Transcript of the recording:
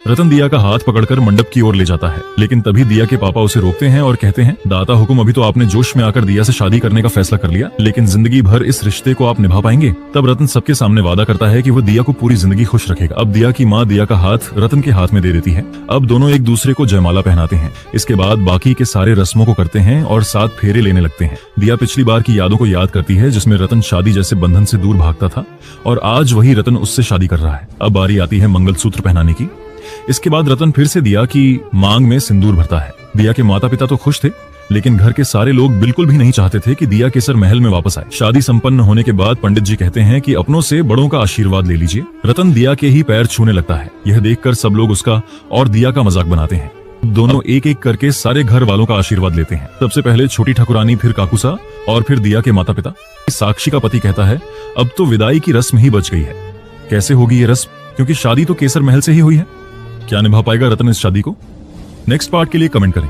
रतन दिया का हाथ पकड़कर मंडप की ओर ले जाता है, लेकिन तभी दिया के पापा उसे रोकते हैं और कहते हैं, दाता हुकुम, अभी तो आपने जोश में आकर दिया से शादी करने का फैसला कर लिया, लेकिन जिंदगी भर इस रिश्ते को आप निभा पाएंगे? तब रतन सबके सामने वादा करता है कि वो दिया को पूरी जिंदगी खुश रखेगा। अब दिया की माँ दिया का हाथ रतन के हाथ में दे देती है। अब दोनों एक दूसरे को जयमाला पहनाते हैं। इसके बाद बाकी के सारे रस्मों को करते हैं और 7 फेरे लेने लगते हैं। दिया पिछली बार की यादों को याद करती है, जिसमें रतन शादी जैसे बंधन से दूर भागता था, और आज वही रतन उससे शादी कर रहा है। अब बारी आती है मंगलसूत्र पहनाने की। इसके बाद रतन फिर से दिया की मांग में सिंदूर भरता है। दिया के माता पिता तो खुश थे, लेकिन घर के सारे लोग बिल्कुल भी नहीं चाहते थे कि दिया केसर महल में वापस आए। शादी संपन्न होने के बाद पंडित जी कहते हैं कि अपनों से बड़ों का आशीर्वाद ले लीजिए। रतन दिया के ही पैर छूने लगता है। यह देखकर सब लोग उसका और दिया का मजाक बनाते हैं। दोनों एक एक करके सारे घर वालों का आशीर्वाद लेते हैं। सबसे पहले छोटी ठाकुरानी, फिर काकूसा और फिर दिया के माता पिता। साक्षी का पति कहता है, अब तो विदाई की रस्म ही बच गई है। कैसे होगी ये रस्म, क्योंकि शादी तो केसर महल से ही हुई है। क्या निभा पाएगा रतन इस शादी को? नेक्स्ट पार्ट के लिए कमेंट करें।